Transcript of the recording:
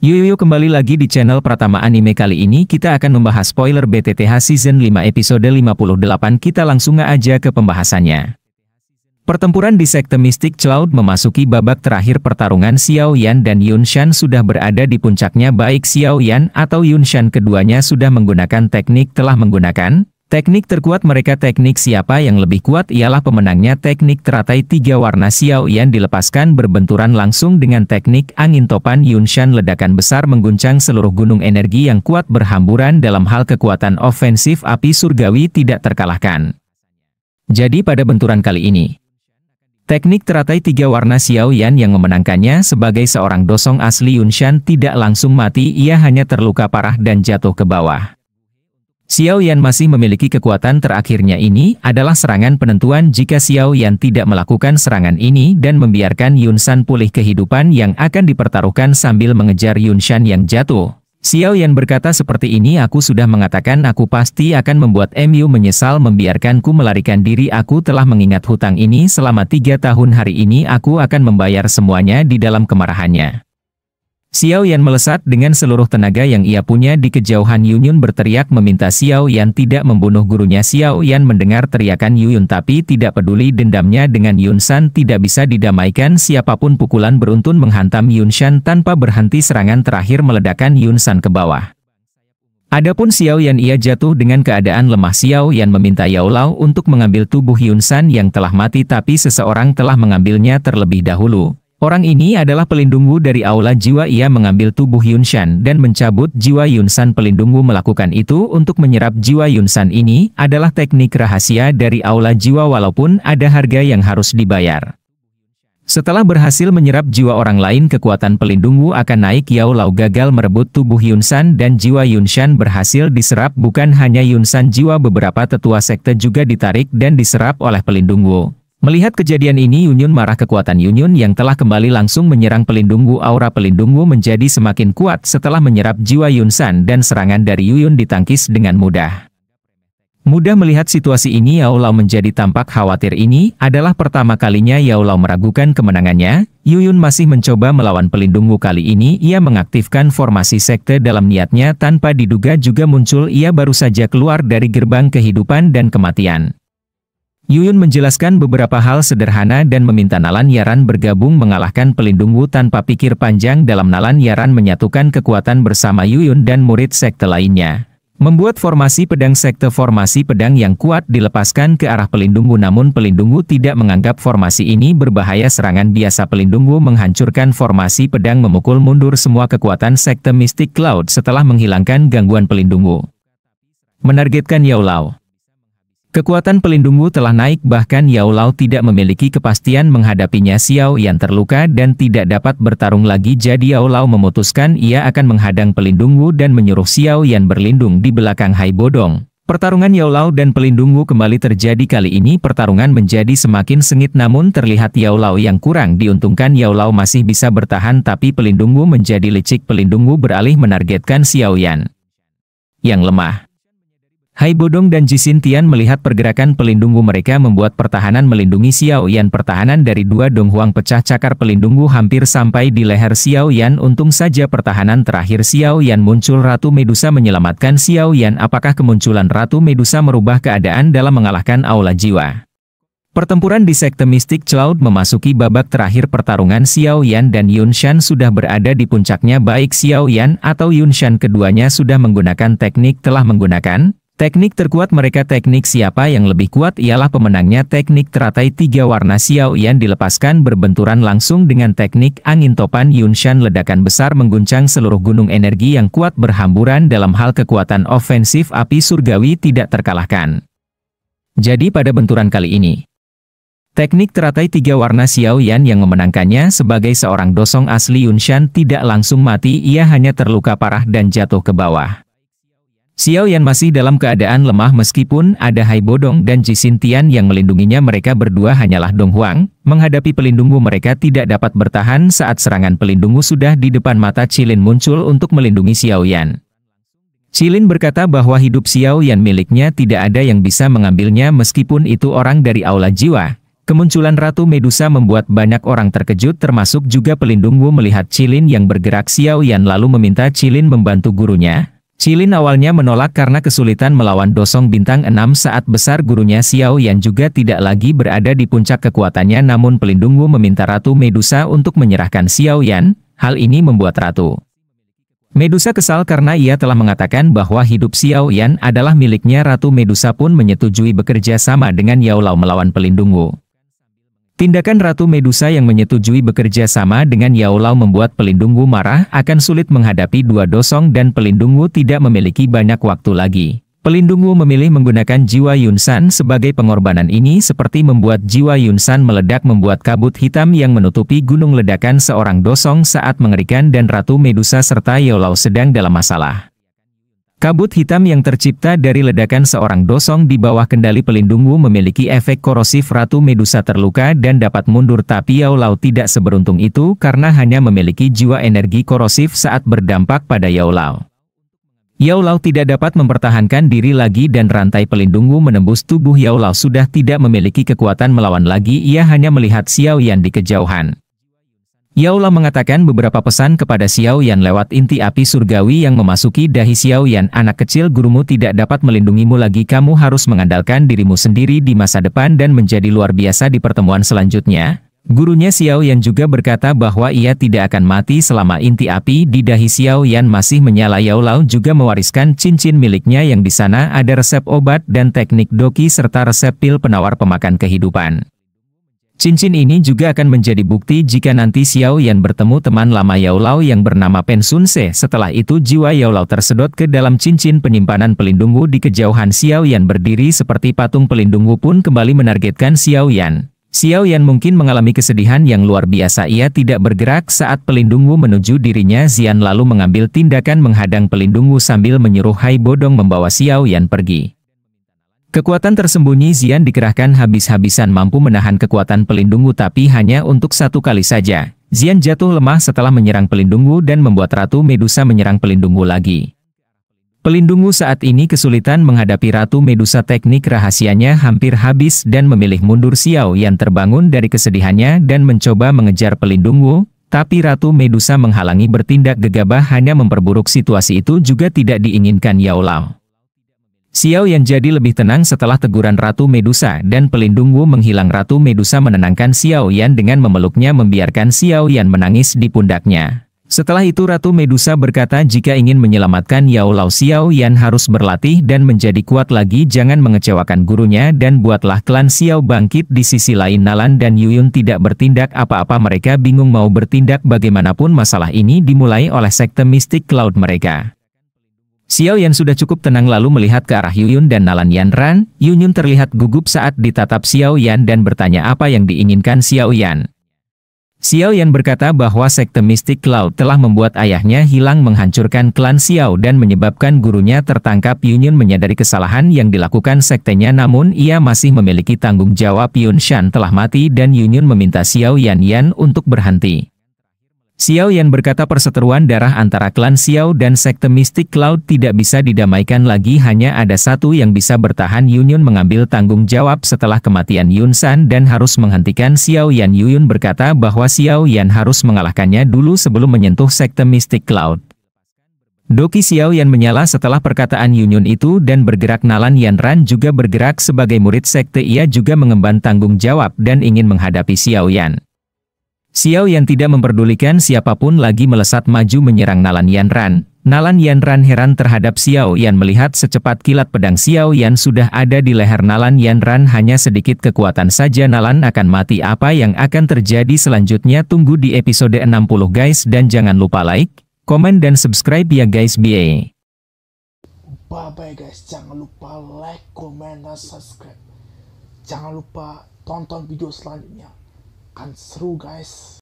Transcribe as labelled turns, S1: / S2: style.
S1: Yuk kembali lagi di channel Pratama Anime. Kali ini kita akan membahas spoiler BTTH Season 5 episode 58. Kita langsung aja ke pembahasannya. Pertempuran di sekte Mystic Cloud memasuki babak terakhir. Pertarungan Xiao Yan dan Yun Shan sudah berada di puncaknya. Baik Xiao Yan atau Yun Shan, keduanya sudah menggunakan teknik teknik terkuat mereka. Teknik siapa yang lebih kuat ialah pemenangnya. Teknik teratai tiga warna Xiao Yan dilepaskan berbenturan langsung dengan teknik angin topan Yun Shan. Ledakan besar mengguncang seluruh gunung. Energi yang kuat berhamburan. Dalam hal kekuatan ofensif, api surgawi tidak terkalahkan. Jadi pada benturan kali ini, teknik teratai tiga warna Xiao Yan yang memenangkannya. Sebagai seorang dosong asli, Yun Shan tidak langsung mati, ia hanya terluka parah dan jatuh ke bawah. Xiao Yan masih memiliki kekuatan terakhirnya. Ini adalah serangan penentuan. Jika Xiao Yan tidak melakukan serangan ini dan membiarkan Yun Shan pulih, kehidupan yang akan dipertaruhkan sambil mengejar Yun Shan yang jatuh. Xiao Yan berkata seperti ini, aku sudah mengatakan aku pasti akan membuat Mu menyesal membiarkanku melarikan diri. Aku telah mengingat hutang ini selama 3 tahun. Hari ini aku akan membayar semuanya. Di dalam kemarahannya, Xiao Yan melesat dengan seluruh tenaga yang ia punya. Di kejauhan Yun berteriak meminta Xiao Yan tidak membunuh gurunya. Xiao Yan mendengar teriakan Yun tapi tidak peduli. Dendamnya dengan Yun Shan tidak bisa didamaikan siapapun. Pukulan beruntun menghantam Yun Shan tanpa berhenti. Serangan terakhir meledakkan Yun Shan ke bawah. Adapun Xiao Yan, ia jatuh dengan keadaan lemah. Xiao Yan meminta Yao Lao untuk mengambil tubuh Yun Shan yang telah mati, tapi seseorang telah mengambilnya terlebih dahulu. Orang ini adalah pelindungmu dari aula jiwa. Ia mengambil tubuh Yun Shan dan mencabut jiwa Yun Shan. Pelindungmu melakukan itu untuk menyerap jiwa Yun Shan. Ini adalah teknik rahasia dari aula jiwa, walaupun ada harga yang harus dibayar. Setelah berhasil menyerap jiwa orang lain, kekuatan pelindungmu akan naik. Yao Lao gagal merebut tubuh Yun Shan dan jiwa Yun Shan berhasil diserap. Bukan hanya Yun Shan, jiwa beberapa tetua sekte juga ditarik dan diserap oleh pelindungmu. Melihat kejadian ini, Yun marah. Kekuatan Yun yang telah kembali langsung menyerang pelindungmu. Aura pelindungmu menjadi semakin kuat setelah menyerap jiwa Yun Shan dan serangan dari Yun ditangkis dengan mudah. Melihat situasi ini, Yao Lao menjadi tampak khawatir. Ini adalah pertama kalinya Yao Lao meragukan kemenangannya. Yun masih mencoba melawan pelindungmu. Kali ini ia mengaktifkan formasi sekte dalam niatnya. Tanpa diduga juga muncul. Ia baru saja keluar dari gerbang kehidupan dan kematian. Yun menjelaskan beberapa hal sederhana dan meminta Nalan Yaran bergabung mengalahkan pelindungmu. Tanpa pikir panjang dalam, Nalan Yaran menyatukan kekuatan bersama Yun dan murid sekte lainnya, membuat formasi pedang sekte. Formasi pedang yang kuat dilepaskan ke arah pelindungmu, namun pelindungmu tidak menganggap formasi ini berbahaya. Serangan biasa pelindungmu menghancurkan formasi pedang, memukul mundur semua kekuatan sekte Mystic Cloud setelah menghilangkan gangguan pelindungmu. Menargetkan Yao Lao. Kekuatan pelindungmu telah naik, bahkan Yao Lao tidak memiliki kepastian menghadapinya. Xiao Yan terluka dan tidak dapat bertarung lagi, jadi Yao Lao memutuskan ia akan menghadang pelindungmu dan menyuruh Xiao Yan berlindung di belakang Hai Bodong. Pertarungan Yao Lao dan pelindungmu kembali terjadi. Kali ini pertarungan menjadi semakin sengit, namun terlihat Yao Lao yang kurang diuntungkan. Yao Lao masih bisa bertahan, tapi pelindungmu menjadi licik. Pelindungmu beralih menargetkan Xiao Yan yang lemah. Hai Bodong dan Jisin Tian melihat pergerakan pelindungmu. Mereka membuat pertahanan melindungi Xiao Yan. Pertahanan dari dua Donghuang pecah. Cakar pelindungmu hampir sampai di leher Xiao Yan. Untung saja pertahanan terakhir Xiao Yan muncul. Ratu Medusa menyelamatkan Xiao Yan. Apakah kemunculan Ratu Medusa merubah keadaan dalam mengalahkan aula jiwa? Pertempuran di sekte Mystic Cloud memasuki babak terakhir. Pertarungan Xiao Yan dan Yun Shan sudah berada di puncaknya. Baik Xiao Yan atau Yun Shan, keduanya sudah menggunakan teknik teknik terkuat mereka. Teknik siapa yang lebih kuat ialah pemenangnya. Teknik teratai tiga warna Xiao Yan dilepaskan berbenturan langsung dengan teknik angin topan Yun Shan. Ledakan besar mengguncang seluruh gunung. Energi yang kuat berhamburan. Dalam hal kekuatan ofensif, api surgawi tidak terkalahkan. Jadi pada benturan kali ini, teknik teratai tiga warna Xiao Yan yang memenangkannya. Sebagai seorang dosong asli, Yun Shan tidak langsung mati, ia hanya terluka parah dan jatuh ke bawah. Xiao Yan masih dalam keadaan lemah meskipun ada Hai Bodong dan Jisin Tian yang melindunginya. Mereka berdua hanyalah Donghuang. Menghadapi pelindungmu mereka tidak dapat bertahan. Saat serangan pelindungmu sudah di depan mata, Qilin muncul untuk melindungi Xiao Yan. Qilin berkata bahwa hidup Xiao Yan miliknya, tidak ada yang bisa mengambilnya meskipun itu orang dari aula jiwa. Kemunculan Ratu Medusa membuat banyak orang terkejut termasuk juga pelindung Wu melihat Qilin yang bergerak. Xiao Yan lalu meminta Qilin membantu gurunya. Qilin awalnya menolak karena kesulitan melawan Dosong Bintang 6 saat besar gurunya. Xiao Yan juga tidak lagi berada di puncak kekuatannya, namun pelindung Wu meminta Ratu Medusa untuk menyerahkan Xiao Yan. Hal ini membuat Ratu Medusa kesal karena ia telah mengatakan bahwa hidup Xiao Yan adalah miliknya. Ratu Medusa pun menyetujui bekerja sama dengan Yao Lao melawan pelindung Wu. Tindakan Ratu Medusa yang menyetujui bekerja sama dengan Yao Lao membuat pelindung Wu marah. Akan sulit menghadapi dua Dosong dan pelindung Wu tidak memiliki banyak waktu lagi. Pelindung Wu memilih menggunakan jiwa Yunsan sebagai pengorbanan. Ini seperti membuat jiwa Yunsan meledak, membuat kabut hitam yang menutupi gunung ledakan seorang Dosong saat mengerikan, dan Ratu Medusa serta Yao Lao sedang dalam masalah. Kabut hitam yang tercipta dari ledakan seorang Dosong di bawah kendali pelindung Wu memiliki efek korosif. Ratu Medusa terluka dan dapat mundur, tapi Yao Lao tidak seberuntung itu karena hanya memiliki jiwa energi korosif saat berdampak pada Yao Lao. Yao Lao tidak dapat mempertahankan diri lagi dan rantai pelindung Wu menembus tubuh Yao Lao. Sudah tidak memiliki kekuatan melawan lagi, ia hanya melihat Xiao Yan di kejauhan. Yao Lao mengatakan beberapa pesan kepada Xiao Yan lewat inti api surgawi yang memasuki dahi Xiao Yan. Anak kecil, gurumu tidak dapat melindungimu lagi. Kamu harus mengandalkan dirimu sendiri di masa depan dan menjadi luar biasa di pertemuan selanjutnya. Gurunya Xiao Yan juga berkata bahwa ia tidak akan mati selama inti api di dahi Xiao Yan masih menyala. Yao Lao juga mewariskan cincin miliknya yang di sana ada resep obat dan teknik doki serta resep pil penawar pemakan kehidupan. Cincin ini juga akan menjadi bukti jika nanti Xiao Yan bertemu teman lama Yao Lao yang bernama Pen Sun Se. Setelah itu jiwa Yao Lao tersedot ke dalam cincin penyimpanan pelindung Wu di kejauhan. Xiao Yan berdiri seperti patung. Pelindung Wu pun kembali menargetkan Xiao Yan. Xiao Yan mungkin mengalami kesedihan yang luar biasa. Ia tidak bergerak saat pelindung Wu menuju dirinya. Xian lalu mengambil tindakan menghadang pelindung Wu sambil menyuruh Hai Bodong membawa Xiao Yan pergi. Kekuatan tersembunyi Xian dikerahkan habis-habisan, mampu menahan kekuatan pelindung Wu tapi hanya untuk satu kali saja. Xian jatuh lemah setelah menyerang pelindung Wu dan membuat Ratu Medusa menyerang pelindung Wu lagi. Pelindung Wu saat ini kesulitan menghadapi Ratu Medusa. Teknik rahasianya hampir habis dan memilih mundur. Xiao Yan terbangun dari kesedihannya dan mencoba mengejar pelindung Wu, tapi Ratu Medusa menghalangi. Bertindak gegabah hanya memperburuk situasi. Itu juga tidak diinginkan Yao Lao. Xiao Yan jadi lebih tenang setelah teguran Ratu Medusa dan pelindung Wu menghilang. Ratu Medusa menenangkan Xiao Yan dengan memeluknya, membiarkan Xiao Yan menangis di pundaknya. Setelah itu Ratu Medusa berkata jika ingin menyelamatkan Yao Lao, Xiao Yan harus berlatih dan menjadi kuat lagi. Jangan mengecewakan gurunya dan buatlah klan Xiao bangkit. Di sisi lain Nalan dan Yuyun tidak bertindak apa-apa. Mereka bingung mau bertindak bagaimanapun. Masalah ini dimulai oleh sekte mistik Cloud mereka. Xiao Yan sudah cukup tenang lalu melihat ke arah Yuyun dan Nalan Yanran. Yuyun terlihat gugup saat ditatap Xiao Yan dan bertanya apa yang diinginkan Xiao Yan. Xiao Yan berkata bahwa sekte mistik Cloud telah membuat ayahnya hilang, menghancurkan klan Xiao dan menyebabkan gurunya tertangkap. Yuyun menyadari kesalahan yang dilakukan sektenya, namun ia masih memiliki tanggung jawab. Yun Shan telah mati dan Yuyun meminta Xiao Yan untuk berhenti. Xiao Yan berkata perseteruan darah antara klan Xiao dan sekte mistik Cloud tidak bisa didamaikan lagi. Hanya ada satu yang bisa bertahan. Yuyun mengambil tanggung jawab setelah kematian Yun Shan dan harus menghentikan Xiao Yan. Yuyun berkata bahwa Xiao Yan harus mengalahkannya dulu sebelum menyentuh sekte mistik Cloud. Doki Xiao Yan menyala setelah perkataan Yuyun itu dan bergerak. Nalan Yanran juga bergerak sebagai murid sekte. Ia juga mengemban tanggung jawab dan ingin menghadapi Xiao Yan. Xiao Yan tidak memperdulikan siapapun lagi, melesat maju menyerang Nalan Yanran. Nalan Yanran heran terhadap Xiao Yan melihat secepat kilat pedang Xiao Yan sudah ada di leher Nalan Yanran. Hanya sedikit kekuatan saja Nalan akan mati. Apa yang akan terjadi selanjutnya tunggu di episode 60 guys, dan jangan lupa like, komen dan subscribe ya guys. Bye
S2: bye guys, jangan lupa like, komen dan subscribe. Jangan lupa tonton video selanjutnya. Kan seru guys.